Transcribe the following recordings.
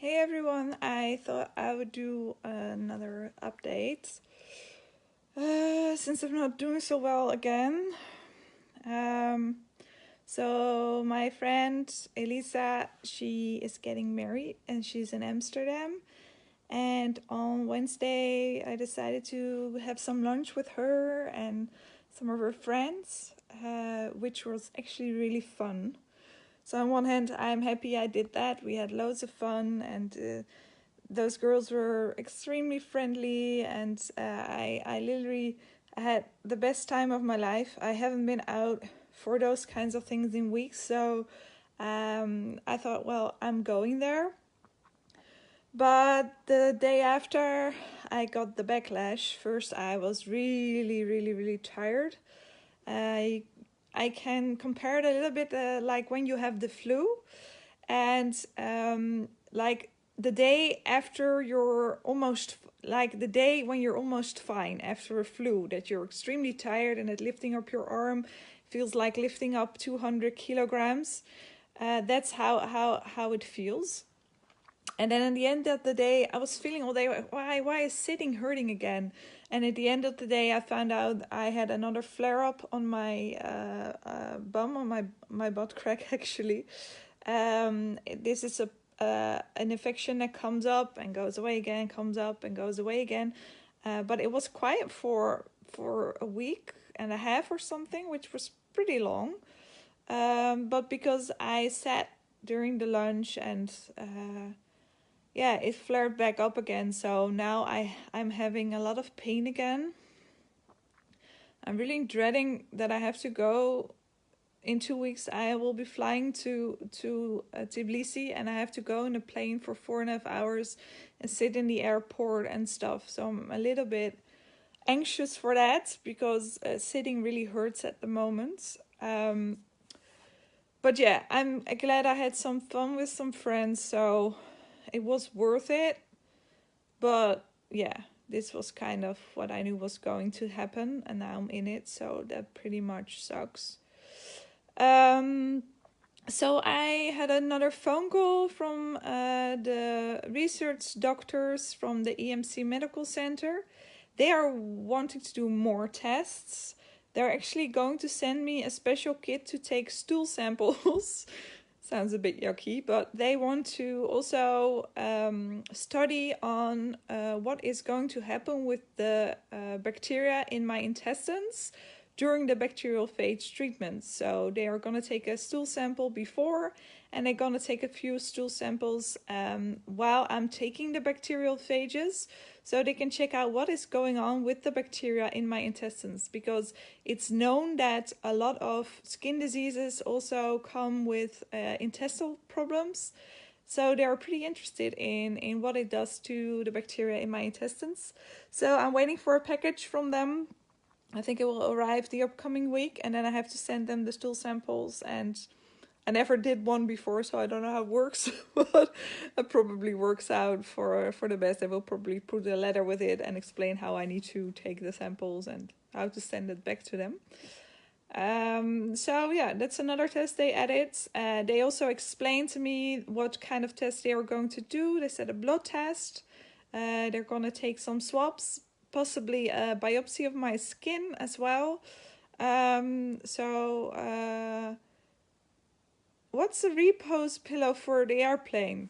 Hey everyone, I thought I would do another update since I'm not doing so well again. Um, so my friend Elisa, she is getting married and she's in Amsterdam. And on Wednesday, I decided to have some lunch with her and some of her friends, which was actually really fun. So on one hand, I'm happy I did that. We had loads of fun and those girls were extremely friendly and I literally had the best time of my life. I haven't been out for those kinds of things in weeks, so I thought, well, I'm going there. But the day after I got the backlash, first I was really tired. I I can compare it a little bit like when you have the flu and like the day after you're almost like the day when you're almost fine after a flu, that you're extremely tired and that lifting up your arm feels like lifting up 200 kilograms. That's how it feels. And then at the end of the day, I was feeling all day, why is sitting hurting again? And at the end of the day, I found out I had another flare-up on my bum, on my butt crack, actually. This is an infection that comes up and goes away again, comes up and goes away again. But it was quiet for a week and a half or something, which was pretty long. But because I sat during the lunch and yeah, it flared back up again. So now I'm having a lot of pain again. I'm really dreading that I have to go. In 2 weeks, I will be flying to Tbilisi, and I have to go in a plane for 4.5 hours and sit in the airport and stuff. So I'm a little bit anxious for that because sitting really hurts at the moment. But yeah, I'm glad I had some fun with some friends, so it was worth it. But yeah, this was kind of what I knew was going to happen, and now I'm in it, so that pretty much sucks. So I had another phone call from the research doctors from the EMC Medical Center. They are wanting to do more tests. They're actually going to send me a special kit to take stool samples. Sounds a bit yucky, but they want to also study on what is going to happen with the bacteria in my intestines during the bacteriophage treatment. So they are going to take a stool sample before, and they're going to take a few stool samples while I'm taking the bacteriophages, so they can check out what is going on with the bacteria in my intestines, because it's known that a lot of skin diseases also come with intestinal problems. So they are pretty interested in what it does to the bacteria in my intestines. So I'm waiting for a package from them. I think it will arrive the upcoming week, and then I have to send them the stool samples. And I never did one before, so I don't know how it works, but it probably works out for the best. I will probably put a letter with it and explain how I need to take the samples and how to send it back to them. So yeah, that's another test they added. They also explained to me what kind of test they are going to do. They said a blood test. They're going to take some swabs, possibly a biopsy of my skin as well. What's the repose pillow for the airplane?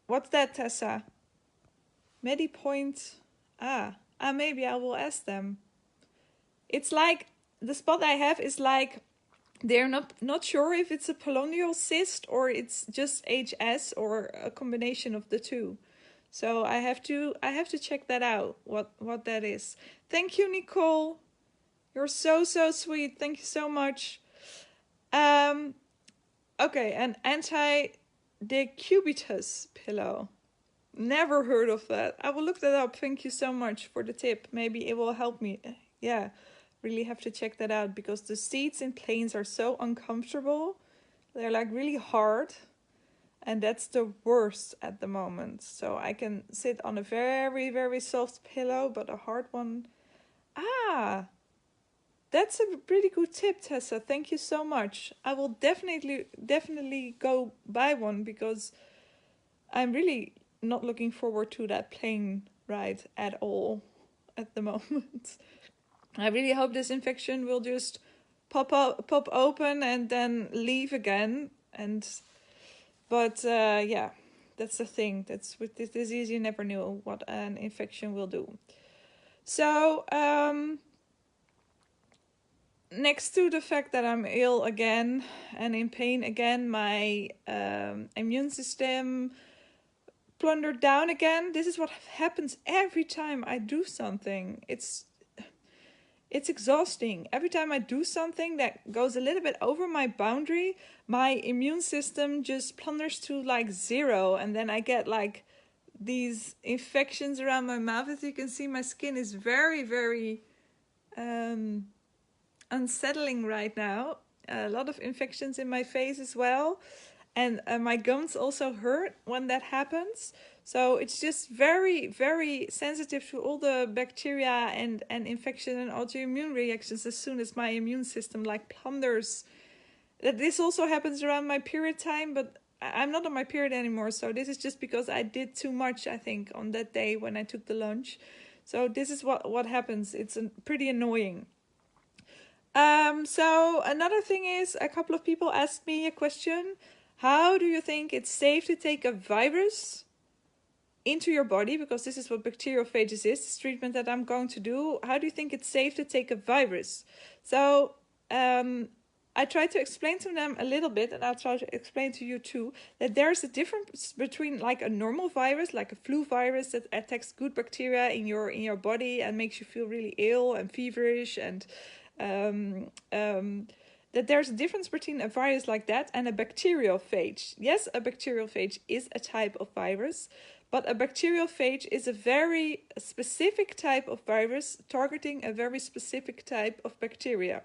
What's that, Tessa? MediPoint. Maybe I will ask them. It's like the spot I have is like they're not sure if it's a polonial cyst or it's just HS or a combination of the two. So I have to check that out, what that is. Thank you, Nicole. You're so sweet. Thank you so much. Okay, an anti-decubitus pillow. Never heard of that. I will look that up. Thank you so much for the tip. Maybe it will help me. Yeah, really have to check that out because the seats in planes are so uncomfortable. They're like really hard. And that's the worst at the moment. So I can sit on a very soft pillow, but a hard one. That's a pretty good tip, Tessa. Thank you so much. I will definitely go buy one because I'm really not looking forward to that plane ride at all at the moment. I really hope this infection will just pop open and then leave again. But yeah, that's the thing. That's with this disease, you never know what an infection will do. So next to the fact that I'm ill again and in pain again, my immune system plundered down again. This is what happens every time I do something. It's exhausting. Every time I do something that goes a little bit over my boundary, my immune system just plunders to like 0, and then I get like these infections around my mouth. As you can see, my skin is very, very unsettling right now. A lot of infections in my face as well. And my gums also hurt when that happens. So it's just very, very sensitive to all the bacteria and infection and autoimmune reactions as soon as my immune system like plunders. This also happens around my period time, but I'm not on my period anymore. So this is just because I did too much, I think, on that day when I took the lunch. So this is what happens. It's pretty annoying. So another thing is, a couple of people asked me a question. How do you think it's safe to take a virus into your body? Because this is what bacteriophages is, this treatment that I'm going to do. How do you think it's safe to take a virus? So I tried to explain to them a little bit, and I'll try to explain to you too, that there's a difference between like a normal virus, like a flu virus that attacks good bacteria in your body and makes you feel really ill and feverish, and that there's a difference between a virus like that and a bacteriophage. Yes, a bacteriophage is a type of virus, but a bacteriophage is a very specific type of virus targeting a very specific type of bacteria.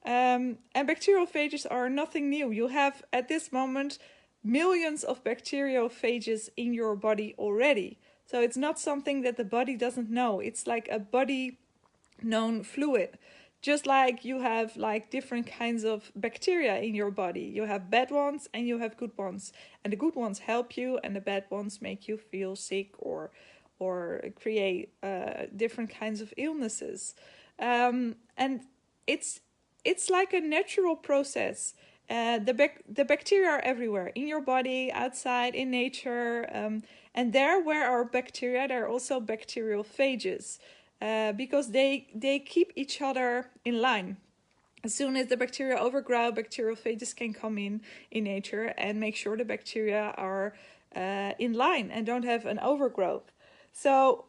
And bacteriophages are nothing new. You have at this moment millions of bacteriophages in your body already. So it's not something that the body doesn't know. It's like a body known fluid. Just like you have like different kinds of bacteria in your body. You have bad ones and you have good ones. And the good ones help you and the bad ones make you feel sick or create different kinds of illnesses. And it's like a natural process. The bacteria are everywhere, in your body, outside, in nature. And there where are bacteria, there are also bacteriophages. Because they keep each other in line. As soon as the bacteria overgrow, bacteriophages can come in nature and make sure the bacteria are in line and don't have an overgrowth. So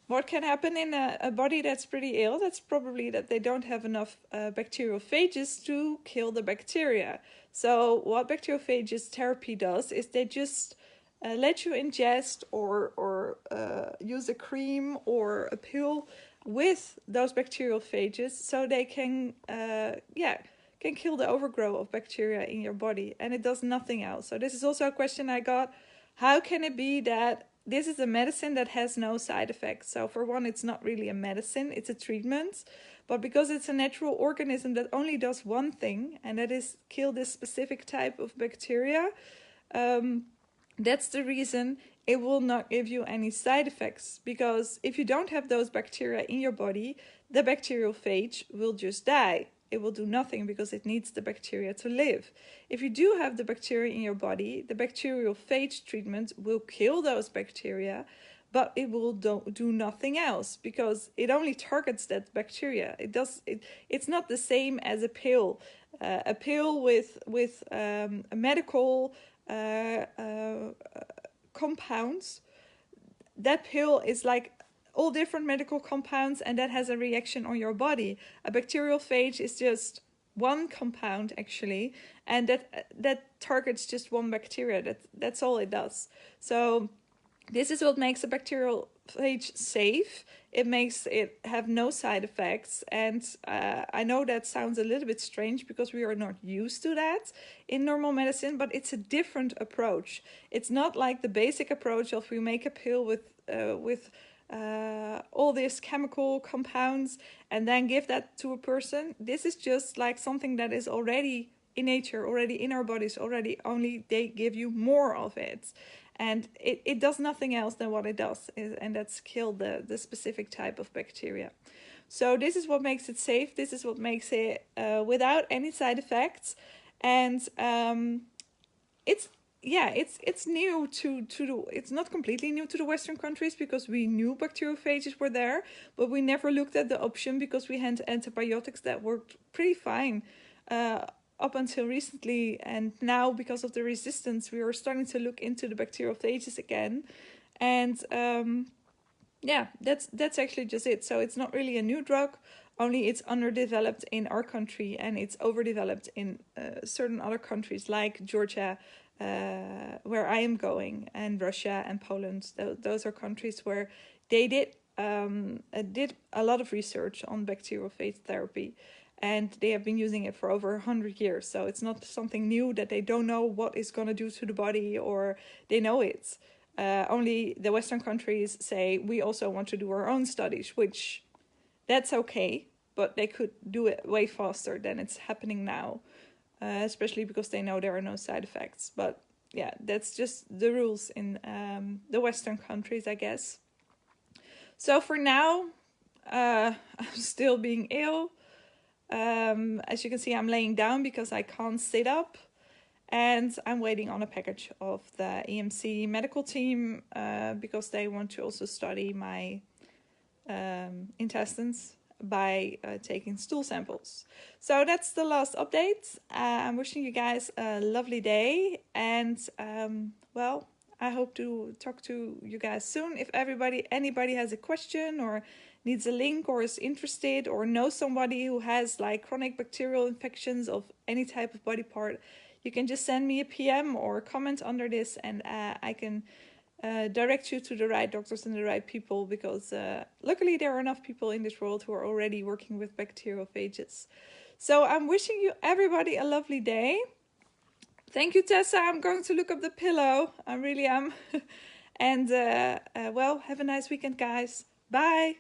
what can happen in a body that's pretty ill? That's probably that they don't have enough bacteriophages to kill the bacteria. So what bacteriophages therapy does is they just let you ingest or use a cream or a pill with those bacteriophages so they can kill the overgrowth of bacteria in your body, and it does nothing else. So this is also a question I got. How can it be that this is a medicine that has no side effects? So for one, it's not really a medicine, it's a treatment. But because it's a natural organism that only does one thing, and that is kill this specific type of bacteria, that's the reason it will not give you any side effects. Because if you don't have those bacteria in your body, the bacteriophage will just die. It will do nothing because it needs the bacteria to live. If you do have the bacteria in your body, the bacteriophage treatment will kill those bacteria, but it will do nothing else because it only targets that bacteria. It's not the same as a pill. A pill with a medical compounds. That pill is like all different medical compounds, and that has a reaction on your body. A bacteriophage is just one compound actually, and that targets just one bacteria. That's all it does. So this is what makes a bacteriophage safe. It makes it have no side effects. And I know that sounds a little bit strange because we are not used to that in normal medicine, but it's a different approach. It's not like the basic approach of we make a pill with all these chemical compounds and then give that to a person. This is just like something that is already in nature, already in our bodies already, only they give you more of it. And it does nothing else than what it does, and that's kill the specific type of bacteria. So this is what makes it safe. This is what makes it without any side effects. And it's new to the, it's not completely new to the Western countries, because we knew bacteriophages were there, but we never looked at the option because we had antibiotics that worked pretty fine up until recently. And now, because of the resistance, we are starting to look into the bacteriophages again. And yeah, that's actually just it. So it's not really a new drug, only it's underdeveloped in our country, and it's overdeveloped in certain other countries like Georgia, where I am going, and Russia and Poland. Those are countries where they did a lot of research on bacteriophage therapy, and they have been using it for over 100 years. So it's not something new that they don't know what it's going to do to the body, or they know it. Only the Western countries say we also want to do our own studies, which that's okay, but they could do it way faster than it's happening now, especially because they know there are no side effects. But yeah, that's just the rules in the Western countries, I guess. So for now, I'm still being ill. As you can see, I'm laying down because I can't sit up. And I'm waiting on a package of the EMC medical team because they want to also study my intestines by taking stool samples. So that's the last update. I'm wishing you guys a lovely day, and well, I hope to talk to you guys soon. If anybody has a question or needs a link or is interested or knows somebody who has like chronic bacterial infections of any type of body part, you can just send me a PM or comment under this, and I can direct you to the right doctors and the right people, because luckily there are enough people in this world who are already working with bacteriophages. So I'm wishing you everybody a lovely day. Thank you, Tessa. I'm going to look up the pillow. I really am. And well, have a nice weekend, guys. Bye.